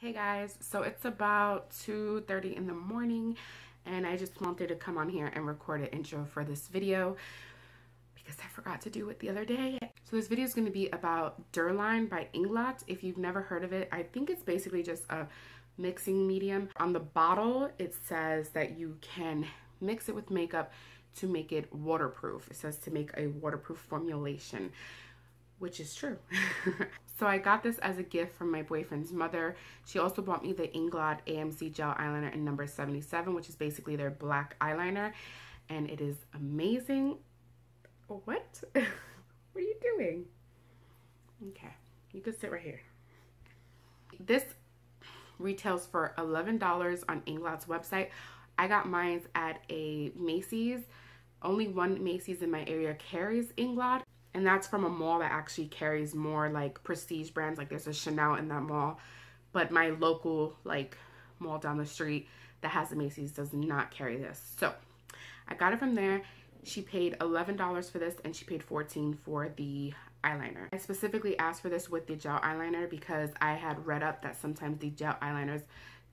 Hey guys, so it's about 2:30 in the morning and I just wanted to come on here and record an intro for this video because I forgot to do it the other day. So this video is going to be about Duraline by Inglot. If you've never heard of it, I think it's basically just a mixing medium. On the bottle it says that you can mix it with makeup to make it waterproof. It says to make a waterproof formulation, which is true. So I got this as a gift from my boyfriend's mother. She also bought me the Inglot AMC Gel Liner in number 77, which is basically their black eyeliner. And it is amazing. What? What are you doing? Okay, you can sit right here. This retails for $11 on Inglot's website. I got mine at a Macy's. Only one Macy's in my area carries Inglot. And that's from a mall that actually carries more like prestige brands. Like there's a Chanel in that mall. But my local like mall down the street that has a Macy's does not carry this. So I got it from there. She paid $11 for this and she paid $14 for the eyeliner. I specifically asked for this with the gel eyeliner because I had read up that sometimes the gel eyeliners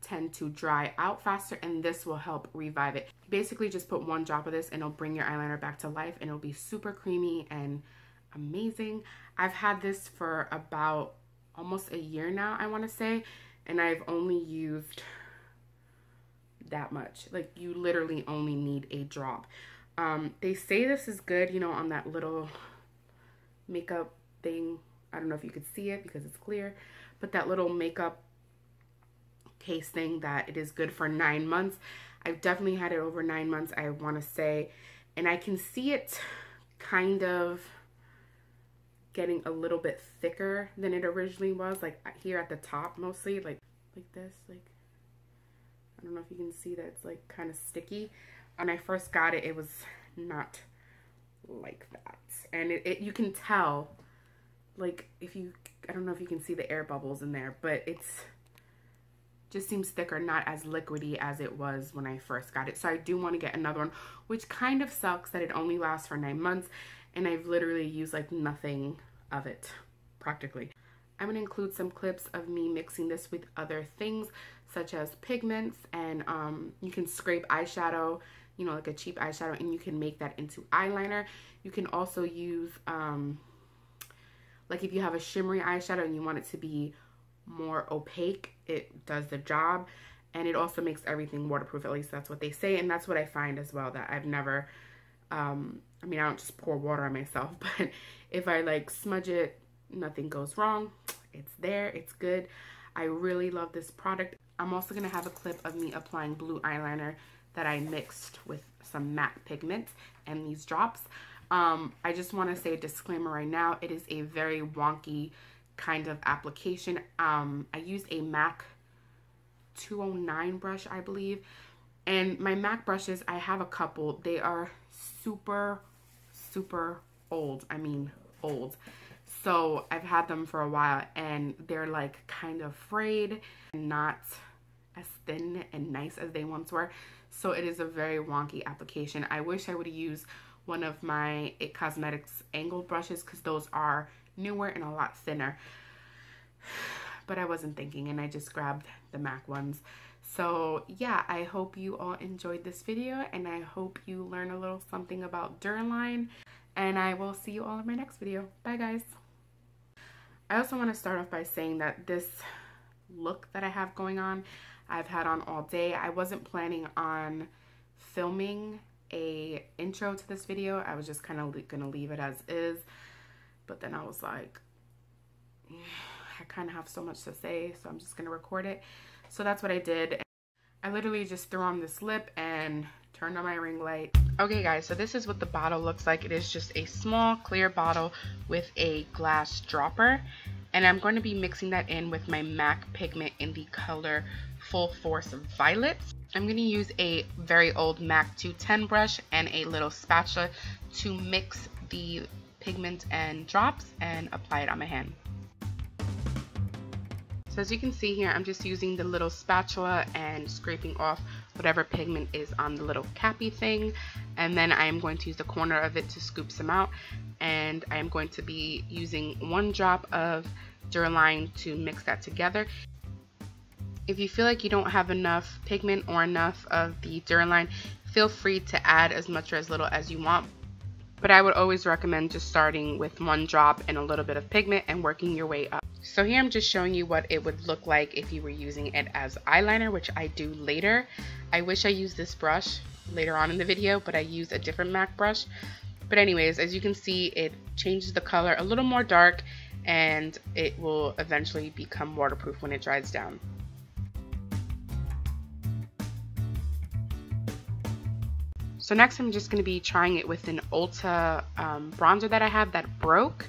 tend to dry out faster and this will help revive it. Basically just put one drop of this and it'll bring your eyeliner back to life and it'll be super creamy and amazing. I've had this for about almost a year now, I want to say, and I've only used that much. Like you literally only need a drop. They say this is good, you know, on that little makeup thing. I don't know if you could see it because it's clear, but that little makeup case thing, that it is good for 9 months. I've definitely had it over 9 months, I want to say, and I can see it kind of getting a little bit thicker than it originally was, like here at the top mostly, like this, like I don't know if you can see that it's like kind of sticky. When I first got it, it was not like that, and you can tell, like if you, I don't know if you can see the air bubbles in there, but it's just seems thicker, not as liquidy as it was when I first got it. So I do want to get another one, which kind of sucks that it only lasts for 9 months and I've literally used like nothing of it practically. I'm going to include some clips of me mixing this with other things such as pigments, and you can scrape eyeshadow, you know, like a cheap eyeshadow, and you can make that into eyeliner. You can also use like if you have a shimmery eyeshadow and you want it to be more opaque, it does the job, and it also makes everything waterproof. At least that's what they say, and that's what I find as well, that I've never I mean, I don't just pour water on myself, but if I like smudge it, nothing goes wrong. It's there, it's good. I really love this product. I'm also gonna have a clip of me applying blue eyeliner that I mixed with some matte pigment and these drops. I just want to say a disclaimer right now, it is a very wonky kind of application. I used a MAC 209 brush, I believe, and my MAC brushes, I have a couple. They are super old. I mean old. So I've had them for a while and they're like kind of frayed and not as thin and nice as they once were. So it is a very wonky application. I wish I would have used one of my IT Cosmetics angled brushes because those are newer and a lot thinner, but I wasn't thinking and I just grabbed the MAC ones. So yeah, I hope you all enjoyed this video and I hope you learn a little something about Duraline, and I will see you all in my next video. Bye guys. I also want to start off by saying that this look that I have going on, I've had on all day. I wasn't planning on filming a intro to this video. I was just kind of gonna leave it as is, but then I was like, I kind of have so much to say, so I'm just gonna record it. So that's what I did. I literally just threw on this lip and turned on my ring light. Okay guys, so this is what the bottle looks like. It is just a small clear bottle with a glass dropper, and I'm going to be mixing that in with my MAC pigment in the color Full Force Violet. I'm going to use a very old MAC 210 brush and a little spatula to mix the pigment and drops and apply it on my hand. So as you can see here, I'm just using the little spatula and scraping off whatever pigment is on the little cappy thing, and then I am going to use the corner of it to scoop some out, and I am going to be using one drop of Duraline to mix that together. If you feel like you don't have enough pigment or enough of the Duraline, feel free to add as much or as little as you want. But I would always recommend just starting with 1 drop and a little bit of pigment and working your way up. So here I'm just showing you what it would look like if you were using it as eyeliner, which I do later. I wish I used this brush later on in the video, but I used a different MAC brush. But anyways, as you can see, it changes the color a little more dark, and it will eventually become waterproof when it dries down. So next I'm just going to be trying it with an Ulta bronzer that I have that broke.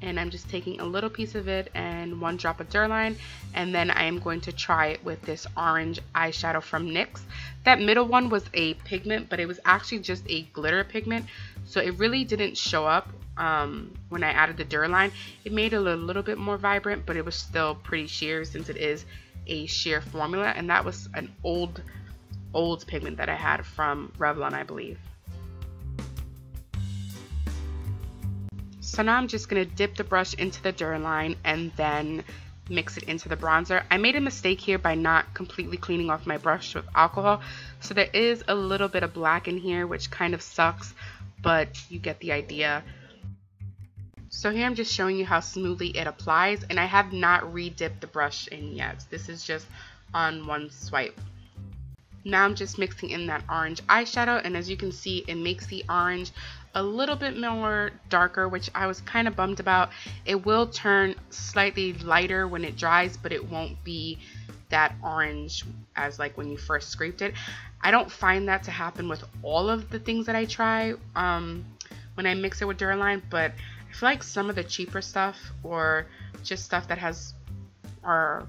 And I'm just taking a little piece of it and 1 drop of Duraline, and then I am going to try it with this orange eyeshadow from NYX. That middle one was a pigment, but it was actually just a glitter pigment, so it really didn't show up when I added the Duraline. It made it a little bit more vibrant, but it was still pretty sheer since it is a sheer formula, and that was an old pigment that I had from Revlon, I believe. So now I'm just going to dip the brush into the Duraline and then mix it into the bronzer. I made a mistake here by not completely cleaning off my brush with alcohol, so there is a little bit of black in here, which kind of sucks, but you get the idea. So here I'm just showing you how smoothly it applies, and I have not re-dipped the brush in yet. This is just on 1 swipe. Now I'm just mixing in that orange eyeshadow, and as you can see, it makes the orange a little bit more darker, which I was kind of bummed about. It will turn slightly lighter when it dries, but it won't be that orange as like when you first scraped it. I don't find that to happen with all of the things that I try when I mix it with Duraline, but I feel like some of the cheaper stuff, or just stuff that are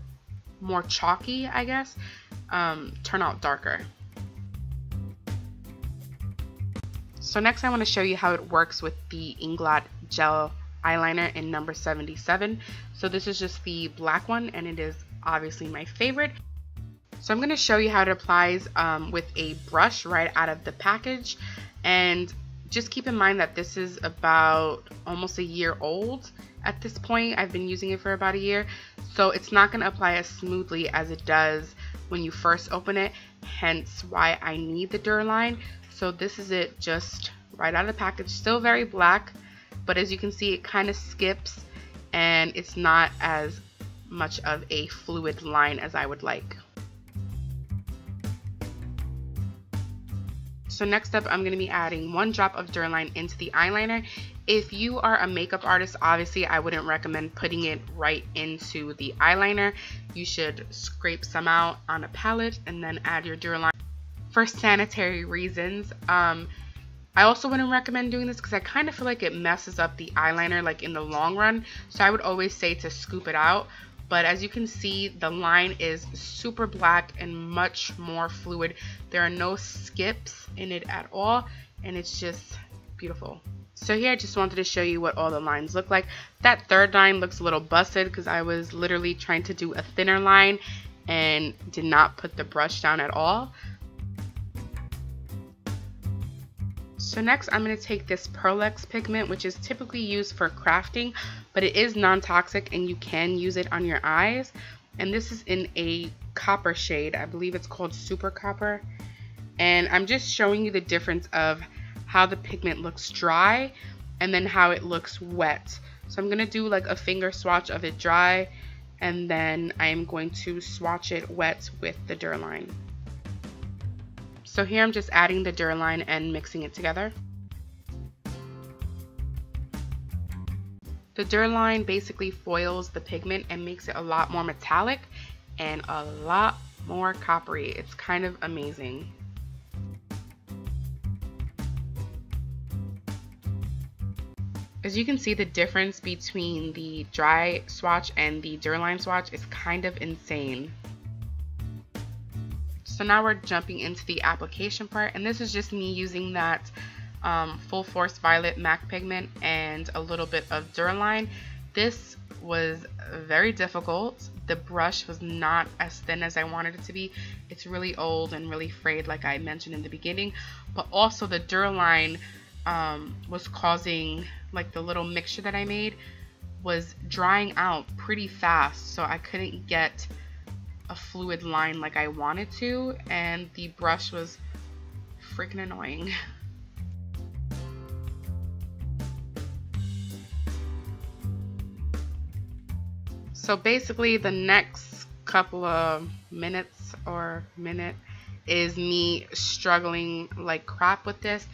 more chalky, I guess, turn out darker. So next I want to show you how it works with the Inglot Gel Eyeliner in number 77. So this is just the black one, and it is obviously my favorite. So I'm going to show you how it applies with a brush right out of the package, and just keep in mind that this is about almost a year old at this point. I've been using it for about a year, so it's not going to apply as smoothly as it does when you first open it, hence why I need the Duraline. So this is it, just right out of the package. Still very black, but as you can see, it kind of skips, and it's not as much of a fluid line as I would like. So next up, I'm going to be adding 1 drop of Duraline into the eyeliner. If you are a makeup artist, obviously I wouldn't recommend putting it right into the eyeliner. You should scrape some out on a palette and then add your Duraline. For sanitary reasons, I also wouldn't recommend doing this because I kind of feel like it messes up the eyeliner like in the long run. So I would always say to scoop it out. But as you can see, the line is super black and much more fluid. There are no skips in it at all, and it's just beautiful. So here I just wanted to show you what all the lines look like. That third line looks a little busted because I was literally trying to do a thinner line and did not put the brush down at all. So next I'm going to take this Pearlex pigment, which is typically used for crafting, but it is non-toxic and you can use it on your eyes. And this is in a copper shade. I believe it's called Super Copper. And I'm just showing you the difference of how the pigment looks dry and then how it looks wet. So I'm going to do like a finger swatch of it dry, and then I am going to swatch it wet with the Duraline. So here I'm just adding the Duraline and mixing it together. The Duraline basically foils the pigment and makes it a lot more metallic and a lot more coppery. It's kind of amazing. As you can see, the difference between the dry swatch and the Duraline swatch is kind of insane. So now we're jumping into the application part, and this is just me using that Full Force Violet MAC pigment and a little bit of Duraline. This was very difficult. The brush was not as thin as I wanted it to be. It's really old and really frayed, like I mentioned in the beginning, but also the Duraline was causing, like, the little mixture that I made was drying out pretty fast, so I couldn't get a fluid line like I wanted to, and the brush was freaking annoying. So basically the next couple of minutes or minute is me struggling like crap with this.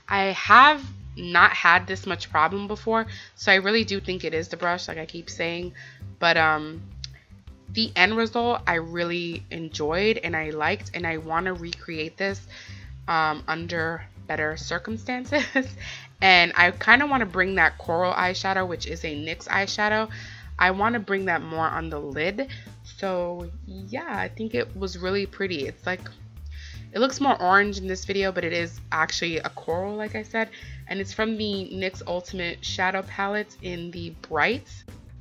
I have not had this much problem before, so I really do think it is the brush, like I keep saying. But the end result I really enjoyed and I liked, and I want to recreate this under better circumstances. And I kind of want to bring that coral eyeshadow, which is a NYX eyeshadow, I want to bring that more on the lid. So yeah, I think it was really pretty. It's like, it looks more orange in this video, but it is actually a coral, like I said. And it's from the NYX Ultimate Shadow Palette in the Bright.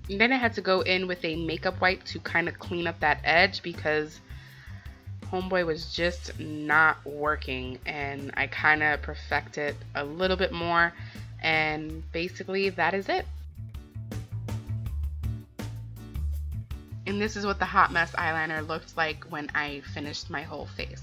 And then I had to go in with a makeup wipe to kind of clean up that edge because homeboy was just not working. And I kind of perfected a little bit more. And basically that is it. And this is what the Hot Mess eyeliner looked like when I finished my whole face.